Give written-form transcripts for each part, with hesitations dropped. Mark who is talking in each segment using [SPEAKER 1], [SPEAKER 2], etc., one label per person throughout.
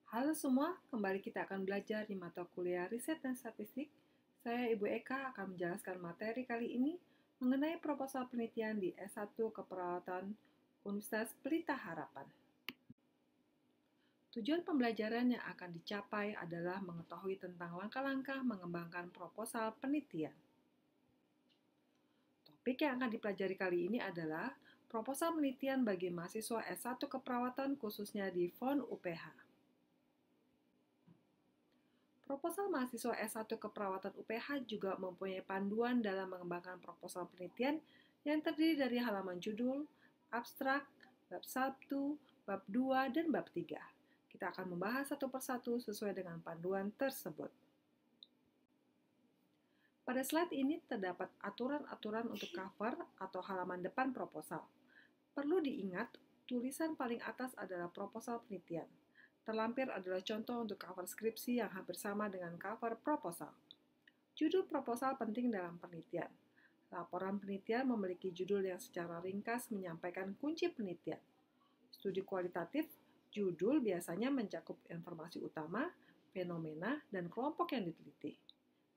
[SPEAKER 1] Halo semua, kembali kita akan belajar di mata kuliah Riset dan Statistik. Saya Ibu Eka akan menjelaskan materi kali ini mengenai proposal penelitian di S1 Keperawatan Universitas Pelita Harapan. Tujuan pembelajaran yang akan dicapai adalah mengetahui tentang langkah-langkah mengembangkan proposal penelitian. Topik yang akan dipelajari kali ini adalah proposal penelitian bagi mahasiswa S1 Keperawatan khususnya di FON UPH. Proposal mahasiswa S1 Keperawatan UPH juga mempunyai panduan dalam mengembangkan proposal penelitian yang terdiri dari halaman judul, abstrak, bab 1, bab 2, dan bab 3. Kita akan membahas satu persatu sesuai dengan panduan tersebut. Pada slide ini terdapat aturan-aturan untuk cover atau halaman depan proposal. Perlu diingat, tulisan paling atas adalah proposal penelitian. Terlampir adalah contoh untuk cover skripsi yang hampir sama dengan cover proposal. Judul proposal penting dalam penelitian. Laporan penelitian memiliki judul yang secara ringkas menyampaikan kunci penelitian. Studi kualitatif, judul biasanya mencakup informasi utama, fenomena, dan kelompok yang diteliti.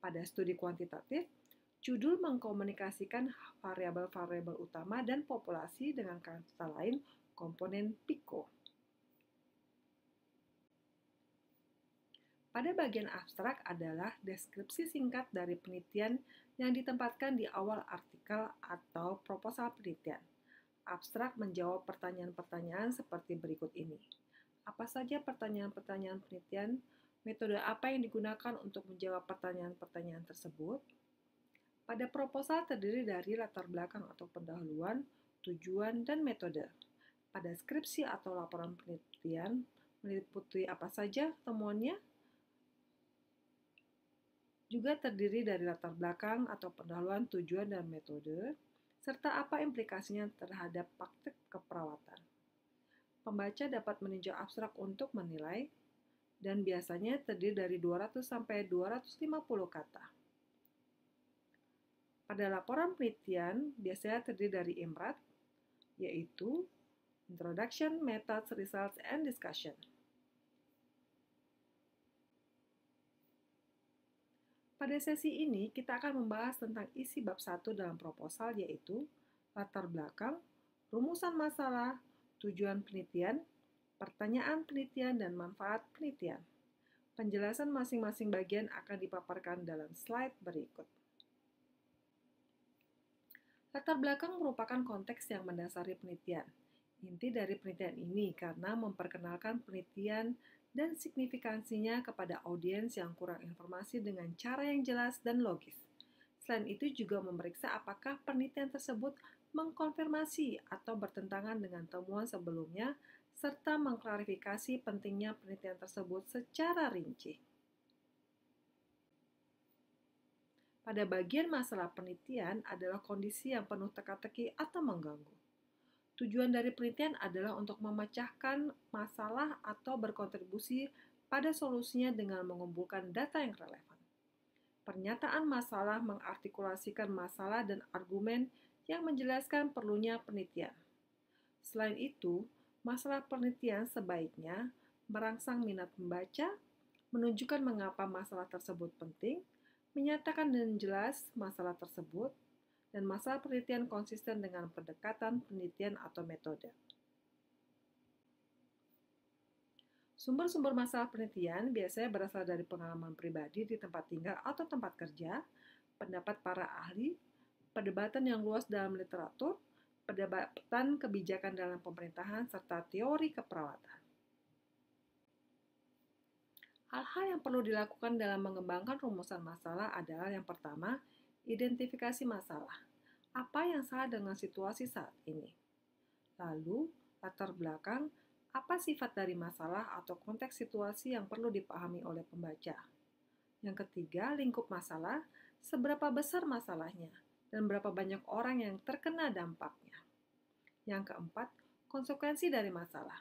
[SPEAKER 1] Pada studi kuantitatif, judul mengkomunikasikan variabel-variabel utama dan populasi dengan kata lain komponen PICO. Pada bagian abstrak adalah deskripsi singkat dari penelitian yang ditempatkan di awal artikel atau proposal penelitian. Abstrak menjawab pertanyaan-pertanyaan seperti berikut ini. Apa saja pertanyaan-pertanyaan penelitian? Metode apa yang digunakan untuk menjawab pertanyaan-pertanyaan tersebut? Pada proposal terdiri dari latar belakang atau pendahuluan, tujuan, dan metode. Pada skripsi atau laporan penelitian, meliputi apa saja temuannya? Juga terdiri dari latar belakang atau pendahuluan, tujuan, dan metode, serta apa implikasinya terhadap praktik keperawatan. Pembaca dapat meninjau abstrak untuk menilai, dan biasanya terdiri dari 200 sampai 250 kata. Pada laporan penelitian, biasanya terdiri dari IMRAD, yaitu Introduction, Methods, Results, and Discussion. Pada sesi ini, kita akan membahas tentang isi bab 1 dalam proposal, yaitu latar belakang, rumusan masalah, tujuan penelitian, pertanyaan penelitian, dan manfaat penelitian. Penjelasan masing-masing bagian akan dipaparkan dalam slide berikut. Latar belakang merupakan konteks yang mendasari penelitian. Inti dari penelitian ini karena memperkenalkan penelitian dan signifikansinya kepada audiens yang kurang informasi dengan cara yang jelas dan logis. Selain itu juga memeriksa apakah penelitian tersebut mengkonfirmasi atau bertentangan dengan temuan sebelumnya, serta mengklarifikasi pentingnya penelitian tersebut secara rinci. Pada bagian masalah penelitian adalah kondisi yang penuh teka-teki atau mengganggu. Tujuan dari penelitian adalah untuk memecahkan masalah atau berkontribusi pada solusinya dengan mengumpulkan data yang relevan. Pernyataan masalah mengartikulasikan masalah dan argumen yang menjelaskan perlunya penelitian. Selain itu, masalah penelitian sebaiknya merangsang minat pembaca, menunjukkan mengapa masalah tersebut penting, menyatakan dengan jelas masalah tersebut, dan masalah penelitian konsisten dengan pendekatan penelitian atau metode. Sumber-sumber masalah penelitian biasanya berasal dari pengalaman pribadi di tempat tinggal atau tempat kerja, pendapat para ahli, perdebatan yang luas dalam literatur, perdebatan kebijakan dalam pemerintahan, serta teori keperawatan. Hal-hal yang perlu dilakukan dalam mengembangkan rumusan masalah adalah yang pertama, identifikasi masalah. Apa yang salah dengan situasi saat ini? Lalu, latar belakang, apa sifat dari masalah atau konteks situasi yang perlu dipahami oleh pembaca? Yang ketiga, lingkup masalah, seberapa besar masalahnya, dan berapa banyak orang yang terkena dampaknya. Yang keempat, konsekuensi dari masalah.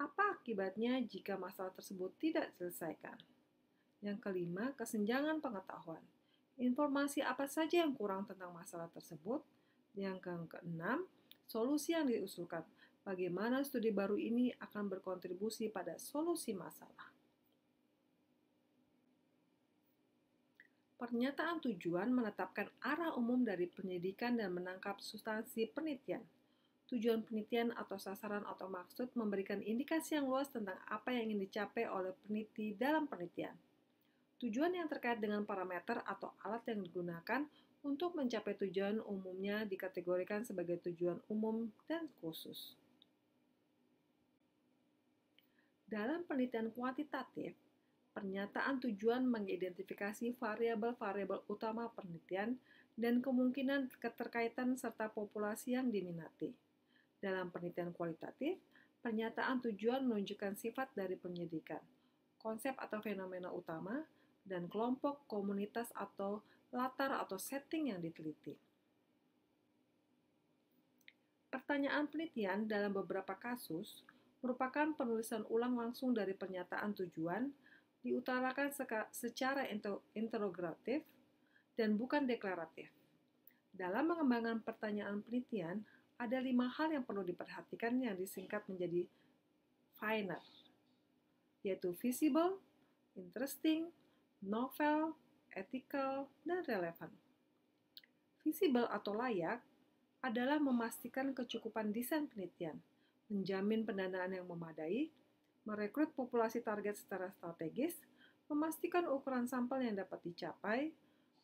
[SPEAKER 1] Apa akibatnya jika masalah tersebut tidak diselesaikan? Yang kelima, kesenjangan pengetahuan. Informasi apa saja yang kurang tentang masalah tersebut? Yang keenam, solusi yang diusulkan. Bagaimana studi baru ini akan berkontribusi pada solusi masalah. Pernyataan tujuan menetapkan arah umum dari penyidikan dan menangkap substansi penelitian. Tujuan penelitian atau sasaran atau maksud memberikan indikasi yang luas tentang apa yang ingin dicapai oleh peneliti dalam penelitian. Tujuan yang terkait dengan parameter atau alat yang digunakan untuk mencapai tujuan umumnya dikategorikan sebagai tujuan umum dan khusus. Dalam penelitian kuantitatif, pernyataan tujuan mengidentifikasi variabel-variabel utama penelitian dan kemungkinan keterkaitan serta populasi yang diminati. Dalam penelitian kualitatif, pernyataan tujuan menunjukkan sifat dari penyidikan, konsep atau fenomena utama, dan kelompok, komunitas, atau latar atau setting yang diteliti. Pertanyaan penelitian dalam beberapa kasus merupakan penulisan ulang langsung dari pernyataan tujuan, diutarakan secara interogatif dan bukan deklaratif. Dalam mengembangkan pertanyaan penelitian, ada 5 hal yang perlu diperhatikan yang disingkat menjadi FINER, yaitu visible, interesting, novel, ethical, dan relevan. Visible atau layak adalah memastikan kecukupan desain penelitian, menjamin pendanaan yang memadai, merekrut populasi target secara strategis, memastikan ukuran sampel yang dapat dicapai,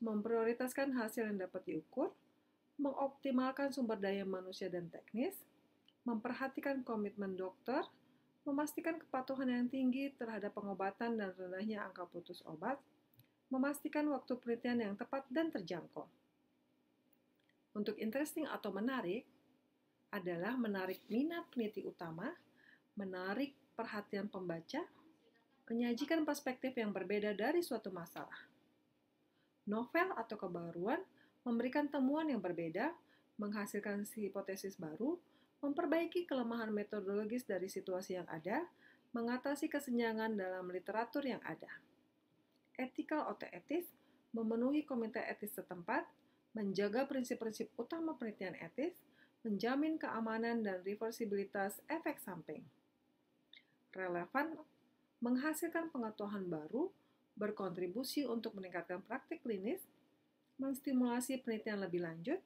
[SPEAKER 1] memprioritaskan hasil yang dapat diukur, mengoptimalkan sumber daya manusia dan teknis, memperhatikan komitmen dokter, memastikan kepatuhan yang tinggi terhadap pengobatan dan rendahnya angka putus obat, memastikan waktu penelitian yang tepat dan terjangkau. Untuk interesting atau menarik adalah menarik minat peneliti utama, menarik perhatian pembaca, menyajikan perspektif yang berbeda dari suatu masalah. Novel atau kebaruan memberikan temuan yang berbeda, menghasilkan hipotesis baru, memperbaiki kelemahan metodologis dari situasi yang ada, mengatasi kesenjangan dalam literatur yang ada. Ethical atau etis memenuhi komite etis setempat, menjaga prinsip-prinsip utama penelitian etis, menjamin keamanan dan reversibilitas efek samping. Relevan menghasilkan pengetahuan baru, berkontribusi untuk meningkatkan praktik klinis, menstimulasi penelitian lebih lanjut,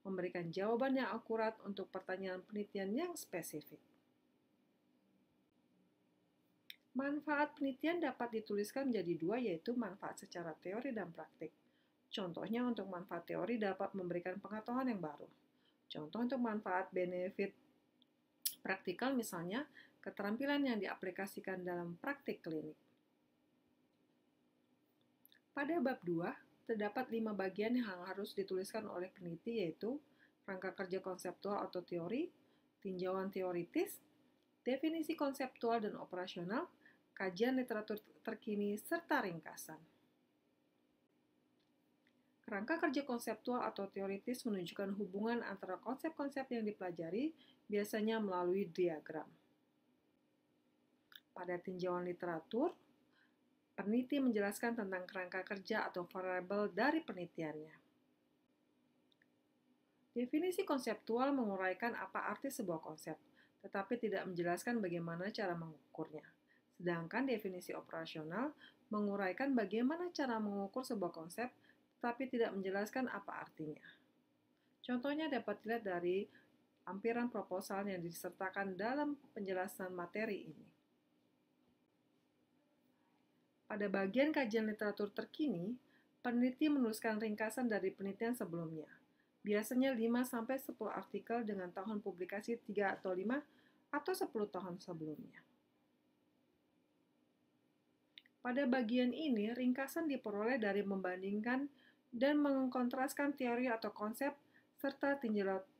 [SPEAKER 1] memberikan jawaban yang akurat untuk pertanyaan penelitian yang spesifik. Manfaat penelitian dapat dituliskan menjadi 2, yaitu manfaat secara teori dan praktik. Contohnya untuk manfaat teori dapat memberikan pengetahuan yang baru. Contoh untuk manfaat benefit praktikal misalnya keterampilan yang diaplikasikan dalam praktik klinik. Pada bab 2, terdapat 5 bagian yang harus dituliskan oleh peneliti, yaitu rangka kerja konseptual atau teori, tinjauan teoritis, definisi konseptual dan operasional, kajian literatur terkini, serta ringkasan. Rangka kerja konseptual atau teoritis menunjukkan hubungan antara konsep-konsep yang dipelajari, biasanya melalui diagram. Pada tinjauan literatur, peneliti menjelaskan tentang kerangka kerja atau variabel dari penelitiannya. Definisi konseptual menguraikan apa arti sebuah konsep, tetapi tidak menjelaskan bagaimana cara mengukurnya. Sedangkan definisi operasional menguraikan bagaimana cara mengukur sebuah konsep, tetapi tidak menjelaskan apa artinya. Contohnya dapat dilihat dari lampiran proposal yang disertakan dalam penjelasan materi ini. Pada bagian kajian literatur terkini, peneliti menuliskan ringkasan dari penelitian sebelumnya. Biasanya 5-10 artikel dengan tahun publikasi 3 atau 5 atau 10 tahun sebelumnya. Pada bagian ini, ringkasan diperoleh dari membandingkan dan mengkontraskan teori atau konsep serta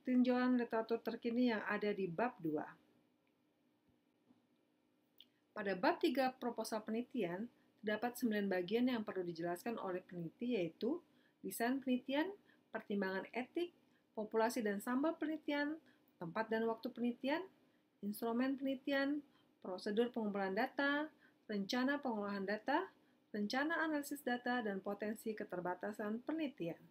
[SPEAKER 1] tinjauan literatur terkini yang ada di bab 2. Pada bab 3 proposal penelitian, terdapat 9 bagian yang perlu dijelaskan oleh peneliti, yaitu desain penelitian, pertimbangan etik, populasi dan sampel penelitian, tempat dan waktu penelitian, instrumen penelitian, prosedur pengumpulan data, rencana pengolahan data, rencana analisis data, dan potensi keterbatasan penelitian.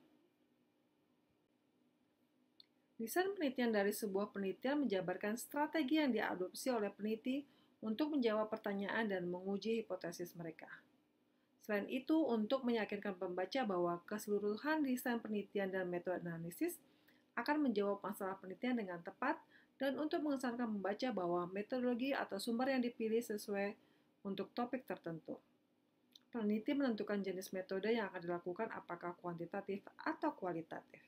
[SPEAKER 1] Desain penelitian dari sebuah penelitian menjabarkan strategi yang diadopsi oleh peneliti untuk menjawab pertanyaan dan menguji hipotesis mereka. Selain itu, untuk meyakinkan pembaca bahwa keseluruhan desain penelitian dan metode analisis akan menjawab masalah penelitian dengan tepat, dan untuk mengesankan pembaca bahwa metodologi atau sumber yang dipilih sesuai untuk topik tertentu. Peneliti menentukan jenis metode yang akan dilakukan, apakah kuantitatif atau kualitatif.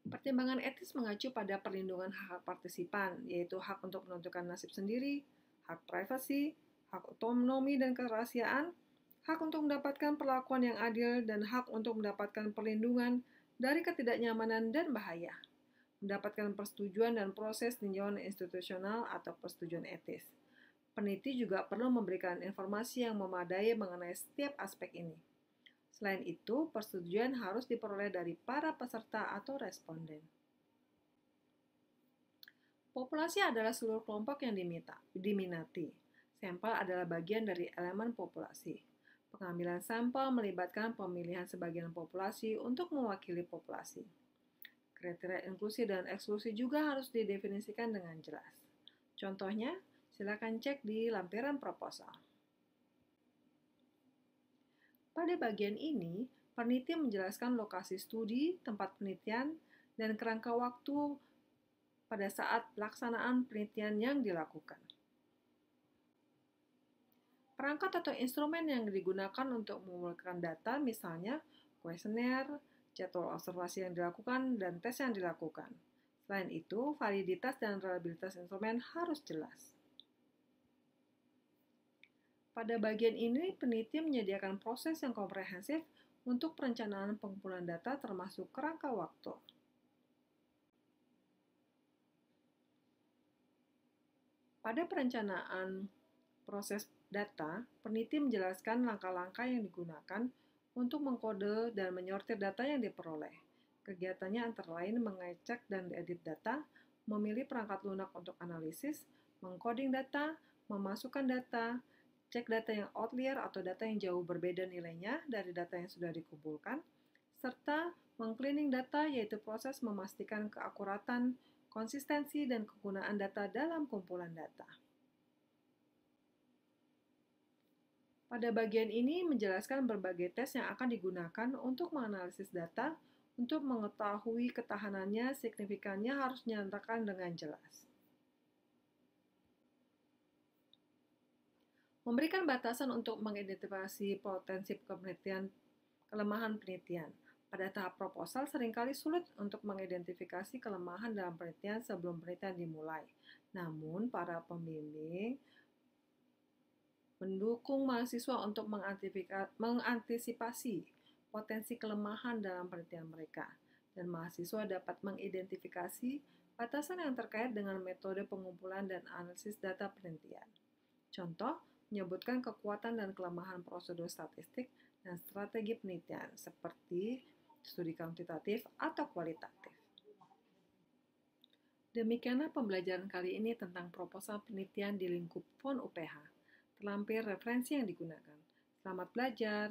[SPEAKER 1] Pertimbangan etis mengacu pada perlindungan hak partisipan, yaitu hak untuk menentukan nasib sendiri, hak privasi, hak otonomi dan kerahasiaan, hak untuk mendapatkan perlakuan yang adil, dan hak untuk mendapatkan perlindungan dari ketidaknyamanan dan bahaya, mendapatkan persetujuan dan proses tinjauan institusional atau persetujuan etis. Peneliti juga perlu memberikan informasi yang memadai mengenai setiap aspek ini. Selain itu, persetujuan harus diperoleh dari para peserta atau responden. Populasi adalah seluruh kelompok yang diminati. Sampel adalah bagian dari elemen populasi. Pengambilan sampel melibatkan pemilihan sebagian populasi untuk mewakili populasi. Kriteria inklusi dan eksklusi juga harus didefinisikan dengan jelas. Contohnya, silakan cek di lampiran proposal. Pada bagian ini, peneliti menjelaskan lokasi studi, tempat penelitian, dan kerangka waktu pada saat pelaksanaan penelitian yang dilakukan. Perangkat atau instrumen yang digunakan untuk mengumpulkan data, misalnya kuesioner, jadwal observasi yang dilakukan, dan tes yang dilakukan. Selain itu, validitas dan reliabilitas instrumen harus jelas. Pada bagian ini, peneliti menyediakan proses yang komprehensif untuk perencanaan pengumpulan data termasuk kerangka waktu. Pada perencanaan proses data, peneliti menjelaskan langkah-langkah yang digunakan untuk mengkode dan menyortir data yang diperoleh. Kegiatannya antara lain mengecek dan edit data, memilih perangkat lunak untuk analisis, mengcoding data, memasukkan data, cek data yang outlier atau data yang jauh berbeda nilainya dari data yang sudah dikumpulkan, serta mengcleaning data, yaitu proses memastikan keakuratan, konsistensi, dan kegunaan data dalam kumpulan data. Pada bagian ini menjelaskan berbagai tes yang akan digunakan untuk menganalisis data. Untuk mengetahui ketahanannya, signifikannya harus dinyatakan dengan jelas. Memberikan batasan untuk mengidentifikasi potensi kelemahan penelitian. Pada tahap proposal seringkali sulit untuk mengidentifikasi kelemahan dalam penelitian sebelum penelitian dimulai. Namun, para pembimbing mendukung mahasiswa untuk mengantisipasi potensi kelemahan dalam penelitian mereka, dan mahasiswa dapat mengidentifikasi batasan yang terkait dengan metode pengumpulan dan analisis data penelitian. Contoh, menyebutkan kekuatan dan kelemahan prosedur statistik dan strategi penelitian, seperti studi kuantitatif atau kualitatif. Demikianlah pembelajaran kali ini tentang proposal penelitian di lingkup FON UPH. Terlampir referensi yang digunakan. Selamat belajar!